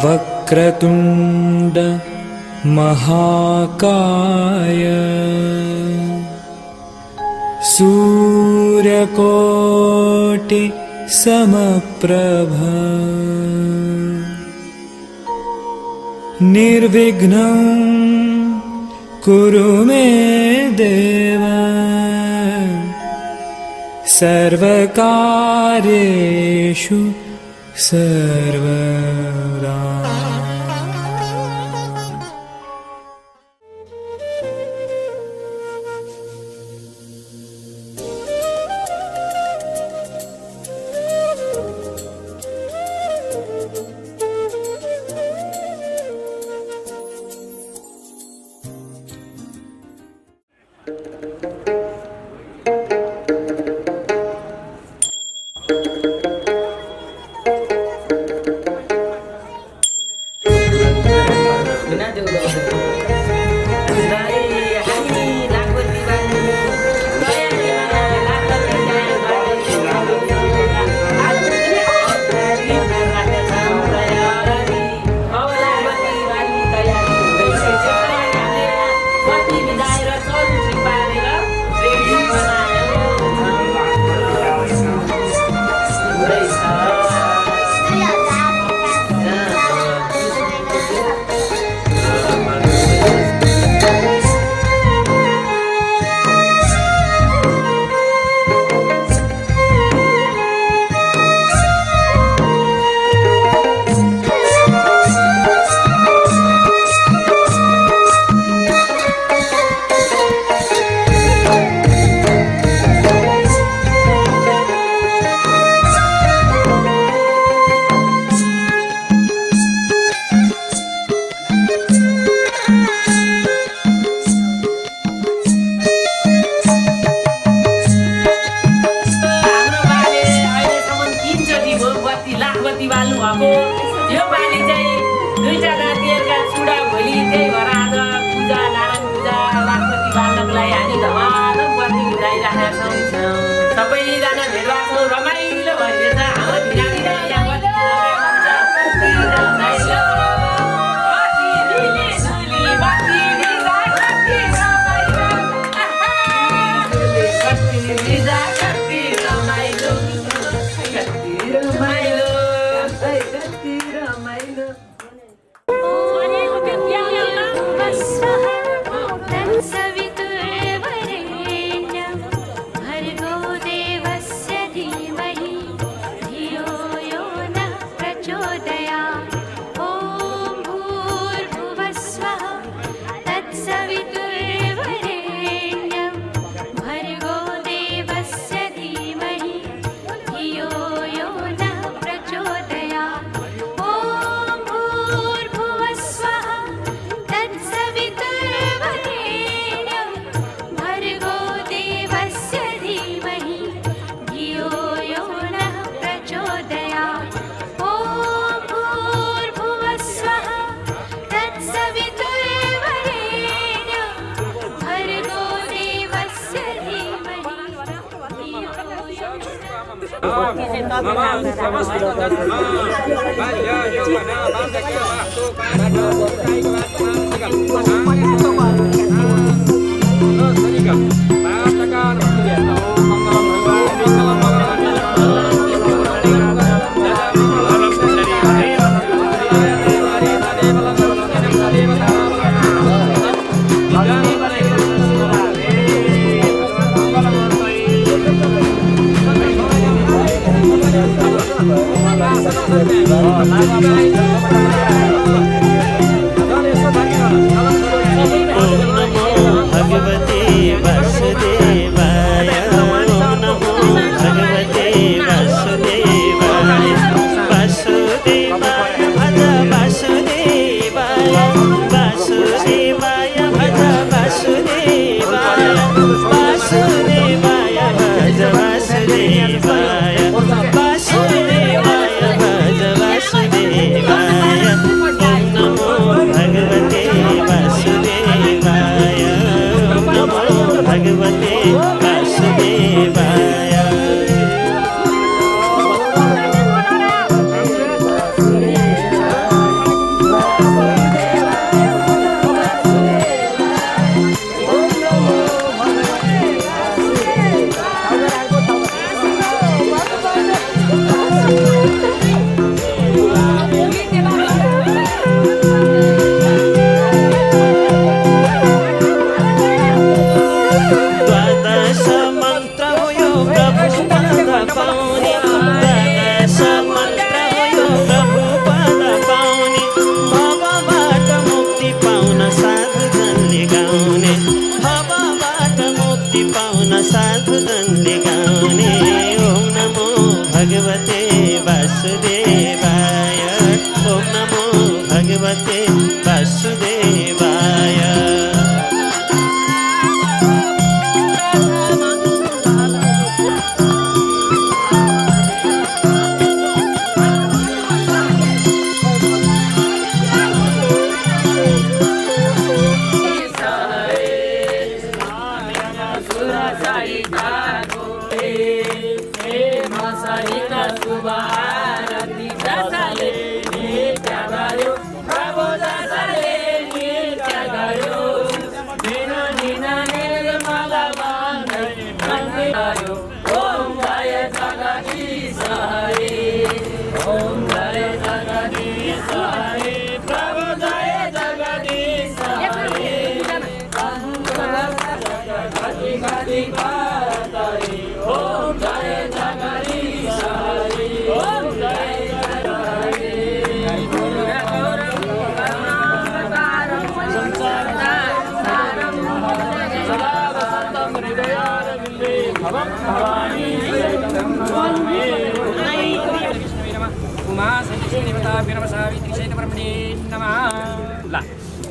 वक्रतुण्ड महाकाय सूर्यकोटि समप्रभ निर्विघ्नं कुरु मे देव सर्वकार्येषु सर्वदा। भगवते वासुदेवाय ओम नमो भगवते वासुदेवाय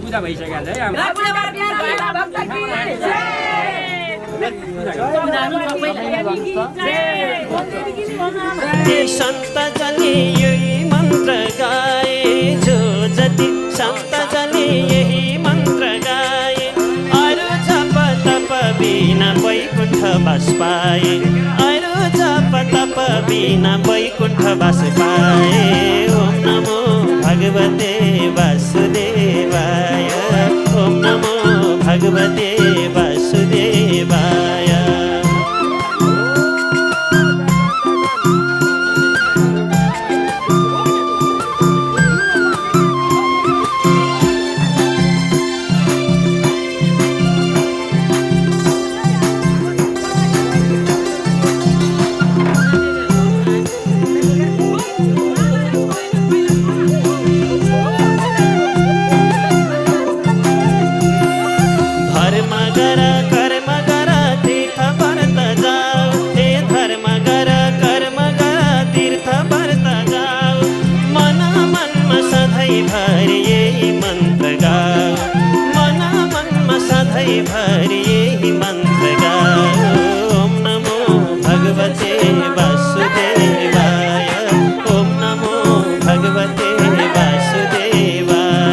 पूजा भइसक्यो संत जले यही मन्त्र गाए जो जति संत जले यही मन्त्र गाए अरु जप तप बिना वैकुण्ठ बास पाए अरु जप तप बिना वैकुण्ठ बास पाए ओम नमो भगवते वासुदेवाय ओम नमो भगवते वासुदेवाय भरि यही मन्त्र गाओ ओम नमो भगवते वासुदेवाय ओम नमो भगवते वासुदेवाय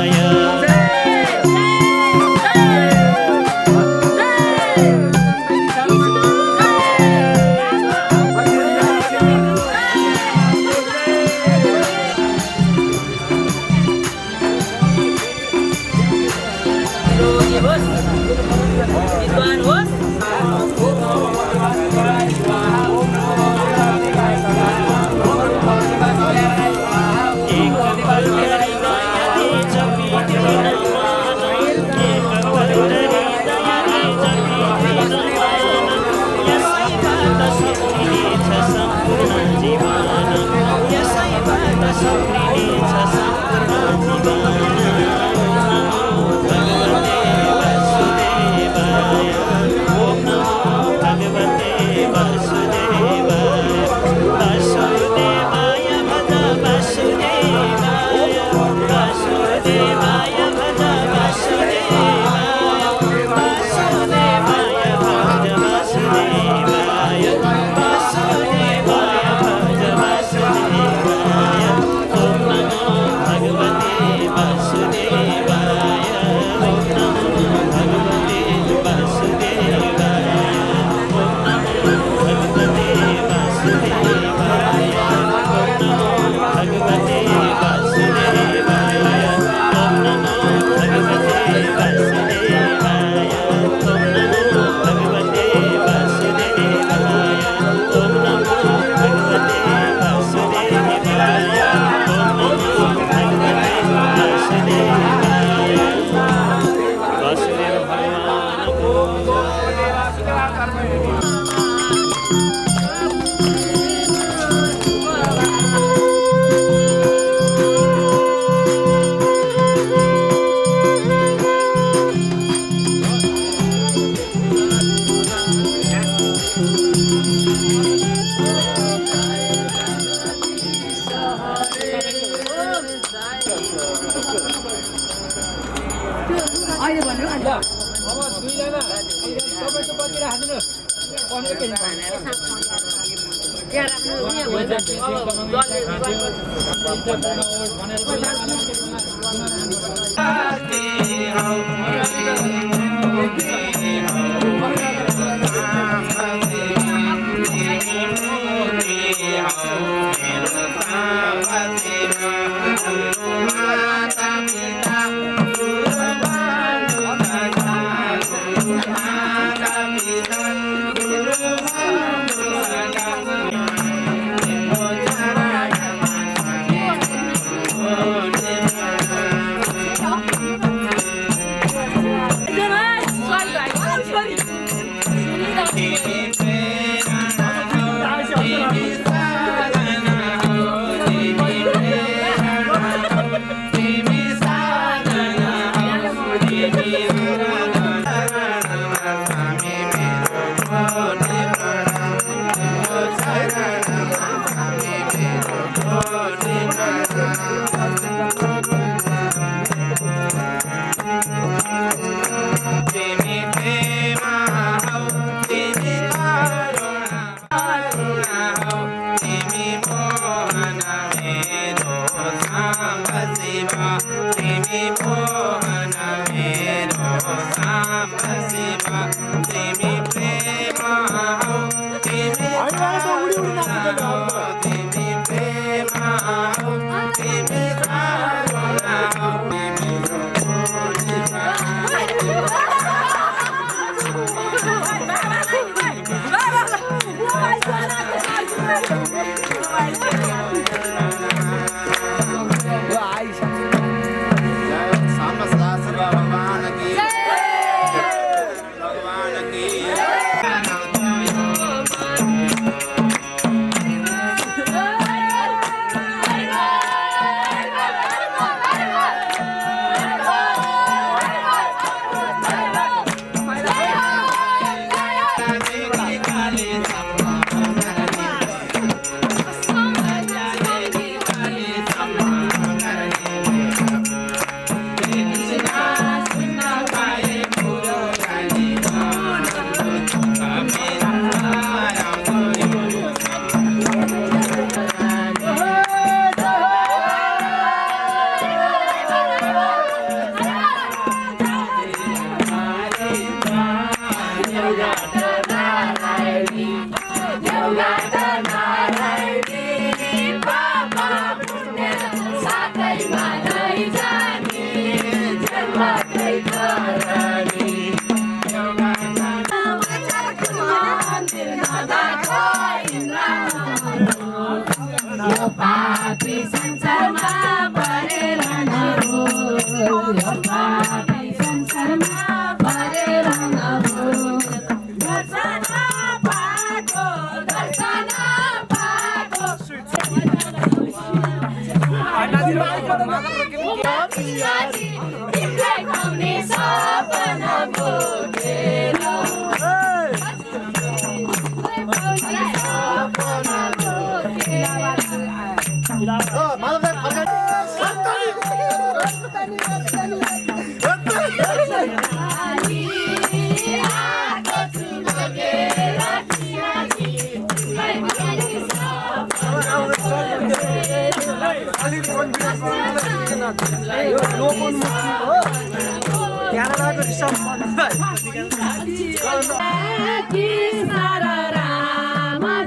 पापी संसारमा परेर नरो पापी संसारमा परेर नरो दर्शन पाको तिम्रै पाउने सपना बोकेर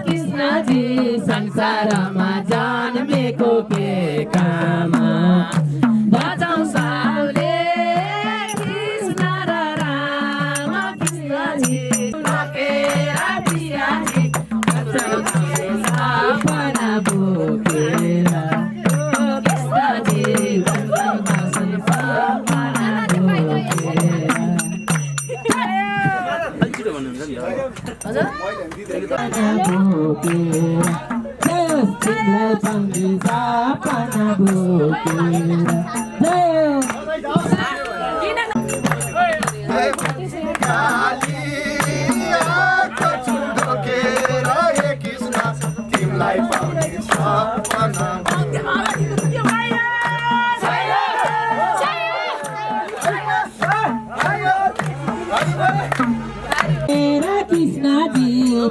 कृष्णजी संसारमा जन्मेको के काम बजाउँ साउले कृष्ण र राम कृष्णजी सपना बोकेर कृष्णजी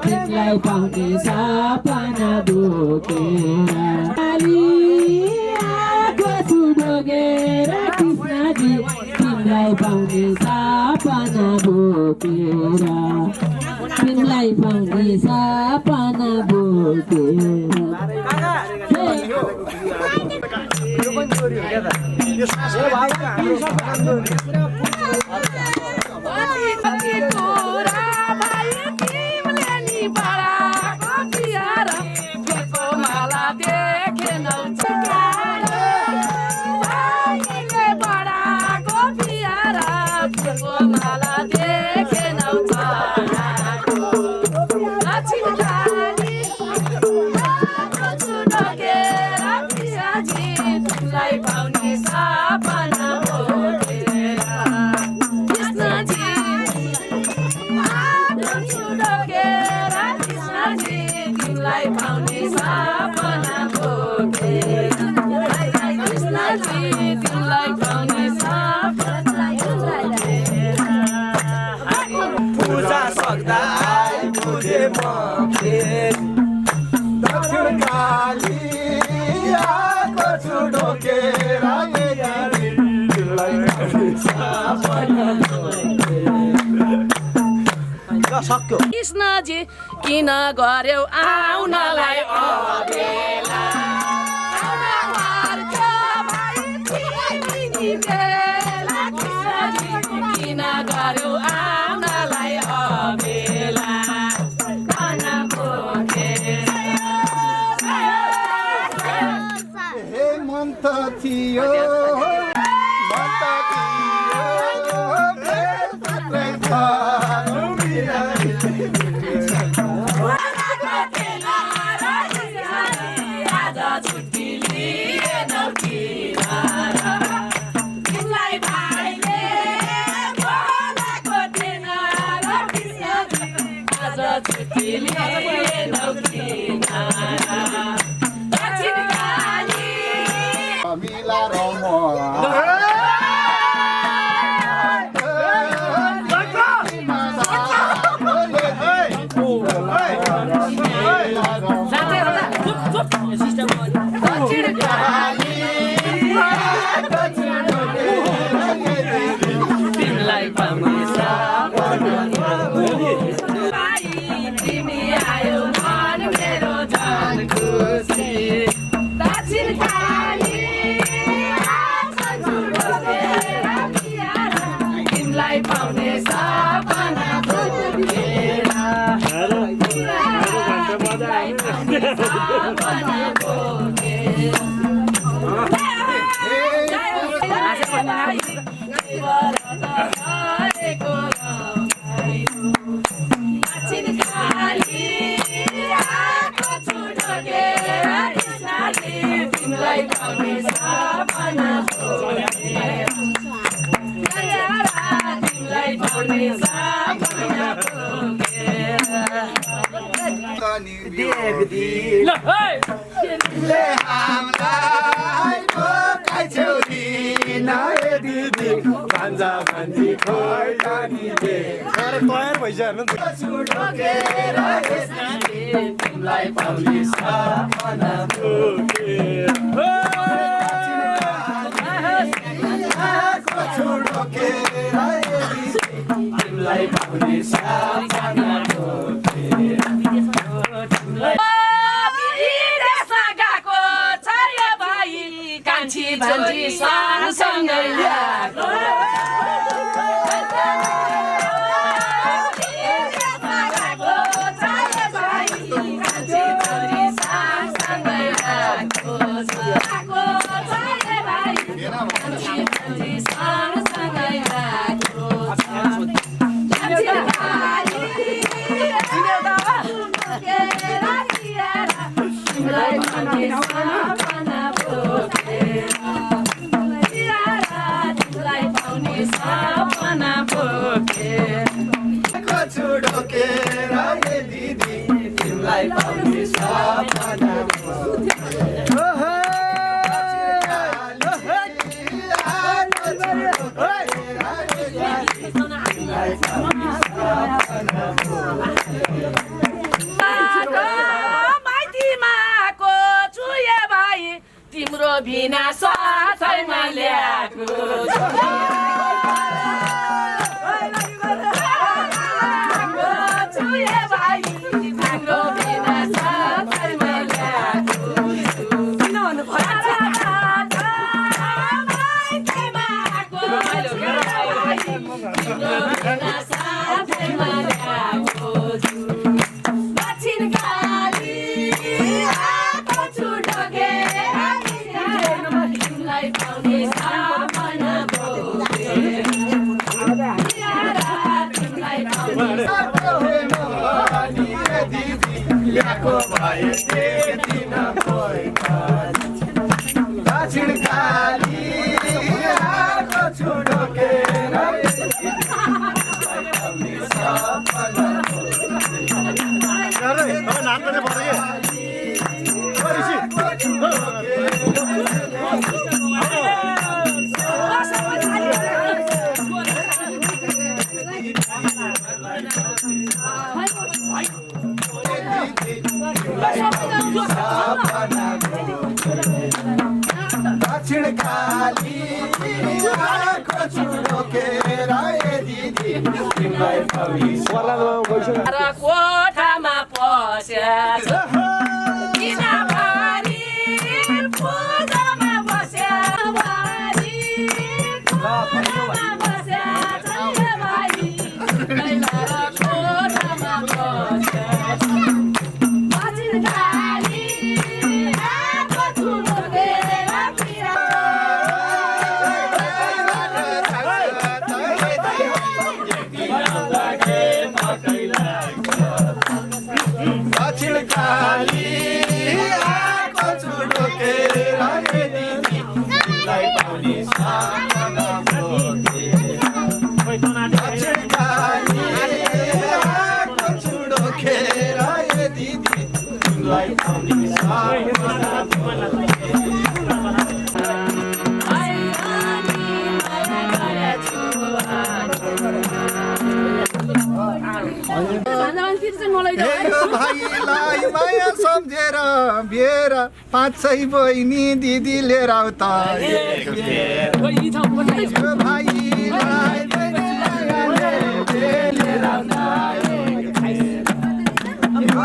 कृष्णजी तिमीलाई पाउने सपना बोकेर आलियाको छु ढोगेर कृष्णजी तिमीलाई पाउने सपना बोकेर तिमीलाई पाउने सपना बोकेर पूजा सक्दा आइपुगे म फेरि दक्षिण काली आएको छु ढोकेर सक्यो कृष्णजी किन गर्यौ आउनलाई अबेला किन गर्यौ आउनलाई अबेला हे मन त थियो मिला रमो तयार भइसक्यो तिम्रो बिना साथैमा ल्याएको छुए भाइ तिम्रो बिना साथैमा ल्याएको ल्याएको भए दिन दक्षिण काली आएको छु ढोकेर दक्षिण काली आएको छु ढोकेर दिदी तिमीलाई पाउनी कोठामा पस्याछ किनभने पूजामा बस्याछ कोठामा बस्याछ भाइ कोठामा बस्याछ दक्षिण काली आएको छु ढोकेर दक्षिण काली आएको छु ढोकेर दिदी तिमीलाई पाउनी सपना बोके दक्षिण काली आएको छु ढोकेर दिदी तिमीलाई पाउनी सपना बोके भाइलाई माया सम्झेर बेर पाँचै बहिनी दिदी लिएर आऊ त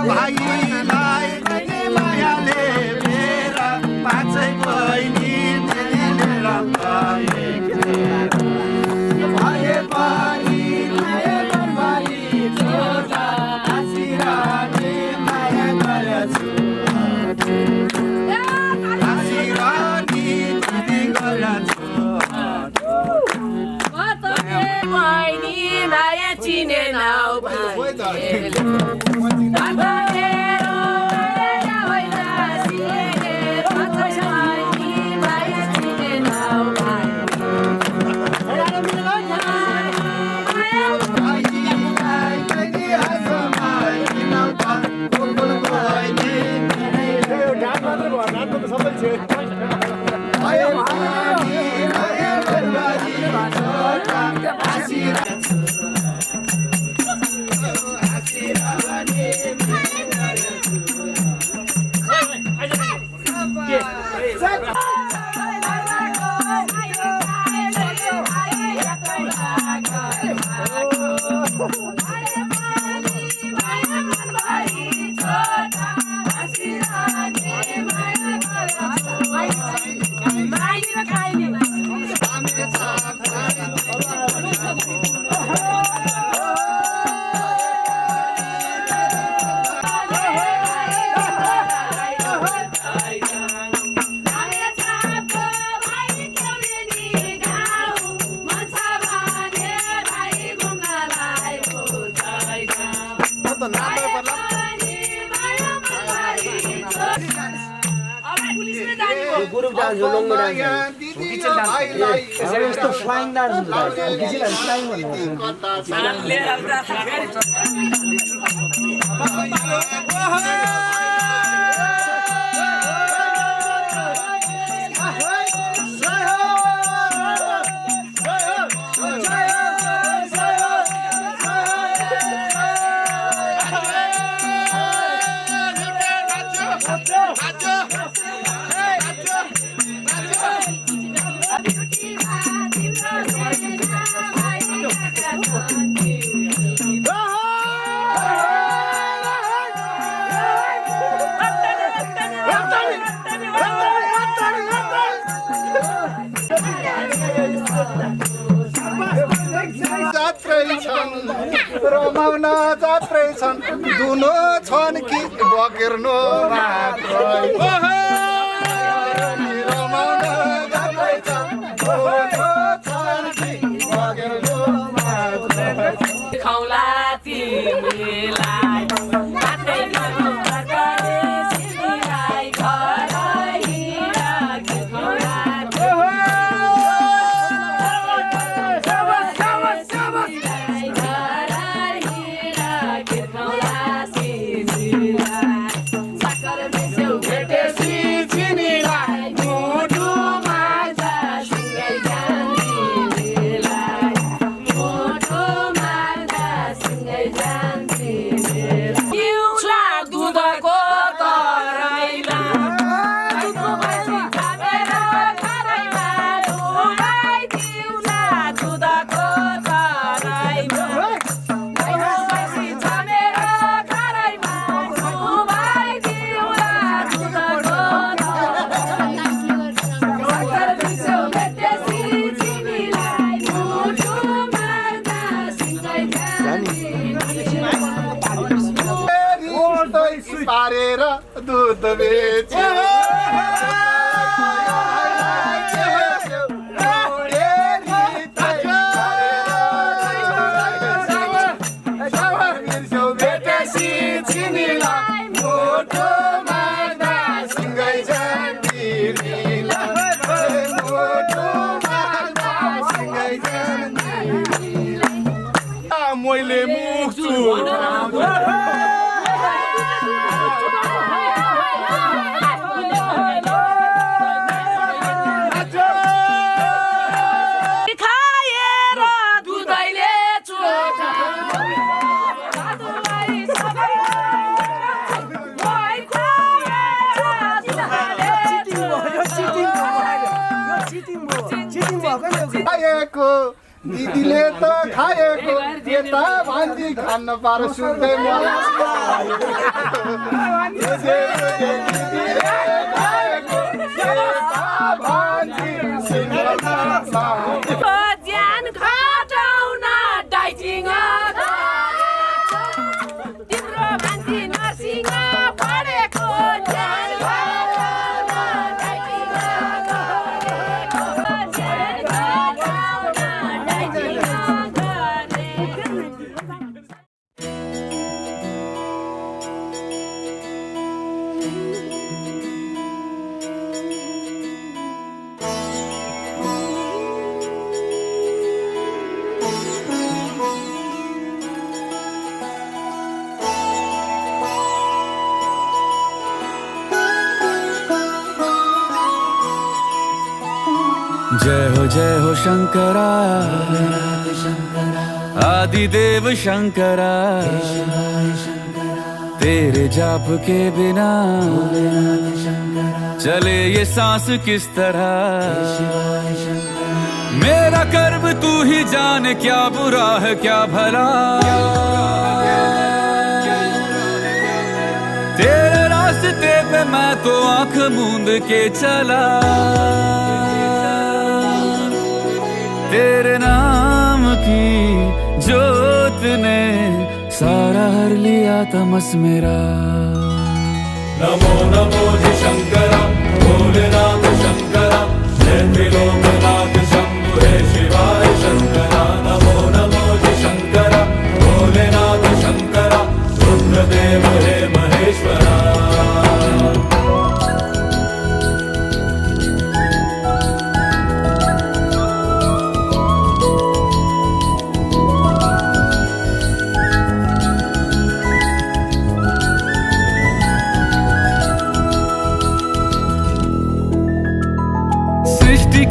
भाइलाई मायाले बेर पाँचै बहिनी दिदी लिएर आऊ त भए पनि ग्रुप डान्स हो लङ्गो डान्स यस्तो फ्लाइङ डान्स जात्रै छन् रमाउन जात्रै छन् दुनो छन् कि बगिर्नु मात्रै रमाउन जात्रै छन् दुनो छन् कि बगिर्नु मात्रै खौला तिमीलाई हातै गर्नु पर्ने सिमीलाई घर हिँडाके खौला पारेर दुध बेच्यो भेटेसी चिनीलाई मोटो मार्दा सँगै जान्थी मोटो मार्दा सँगै जान्थी मैले मुख्छु खाएको दिदीले त खाएको यता भान्जी खान पार सुन्दै ज्यान घटाउन डाइटिङ तिम्रो मान्छे नर्सिङ पढेको ज्यान घटाउन डाइटिङ जय हो शंकरा आदिदेव शंकरा तेरे जाप के बिना चले ये सांस किस तरह मेरा कर्म तू ही जाने क्या बुरा है क्या भला तेरे रास्ते पे मैं तो आंख मूंद के चला तेरे नाम की जोत ने सारा हर लिया तमस मेरा नमो नमो जी शंकरा भोलेनाथ शंकरा जय त्रिलोकनाथ शंभु हे शिवाय शंकरा नमो नमो जी शंकरा भोलेनाथ शंकरा रुद्रदेव हे महेश्वरा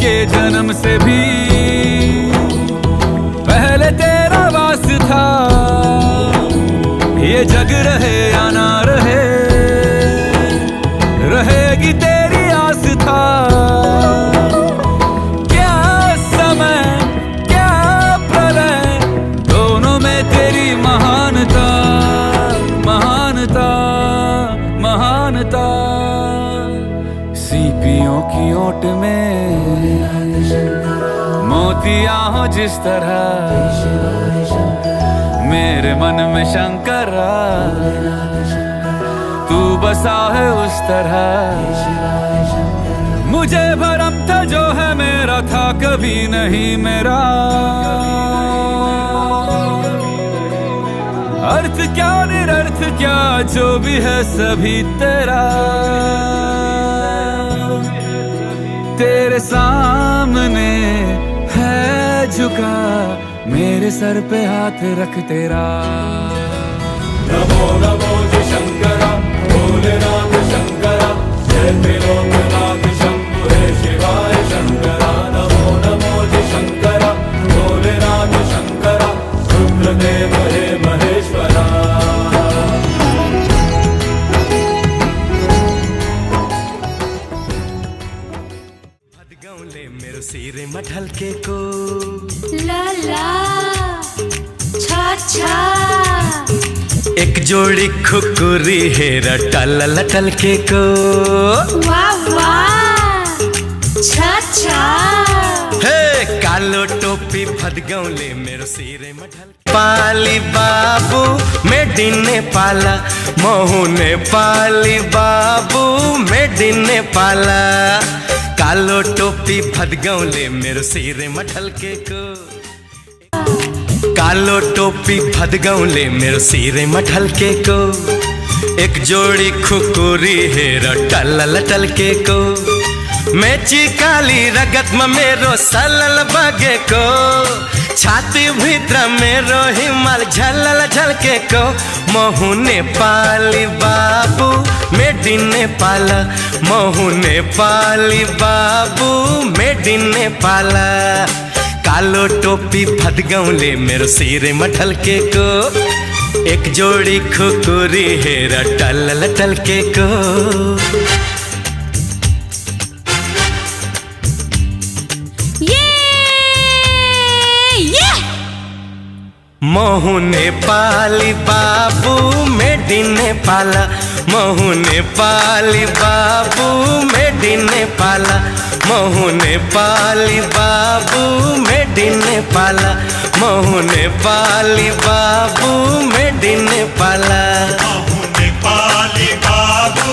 के जन्म से भी पहले तेरा वास था ये जग रहे या ना रहे रहेगी तेरी आस था क्या समय क्या प्रलय दोनों में तेरी महानता महानता महानता सीपियों की ओट में मोतिया हो जिस तरह मेरे मन में शंकरा, तू बसा है उस तरह। मुझे भरम था जो है मेरा था कभी नहीं मेरा। अर्थ क्या निरर्थ क्या जो भी है सभी तेरा। तेरे सामने है झुका मेरे सर पे हाथ रख तेरा। नमो नमो जय शंकरा भोलेनाथ शंकरा, जय त्रिलोकनाथ शंभु हे शिवाय शंकरा। नमो नमो जय शंकरा भोलेनाथ शंकरा, रुद्रदेव हे महेश्वरा। भदगौले मेरो सिरे मठल के को ला ला छा छा, एक जोड़ी खुकुरी हेरा टल लटल के को वाह वाह छा छा। हे कालो टोपी भदगौले मेरो सिरे मठल पाली बाबू मेडिने पाला, मोहुने पाली बाबू मेडिने पाला। कालो टोपी भदगौले मेरो सिरे मठल के को, कालो टोपी भदगौले मेरो सिरे मठल के को। एक जोड़ी खुकुरी हेरा टल लटल के को, मेची काली रगत में मेरो सलल बगे को। छाती भीतर मेरो हिमाल झलल झलके को। मोहुने पाली बाबू मेडिने पाला, मोहुने पाली बाबू मेडिने पाला। कालो टोपी भदगौले मेरो सिरे मठल के को, एक जोड़ी खुकुरी हेरा टल लटल के को। मोहुने पाली बाबू मेडिने पाला, मोहुने पाली बाबू मेडिने पाला, मोहुने पाली बाबू मेडिने पाला, मोहुने पाली बाबू मेडिने पाला, मोहुने पाली बाबू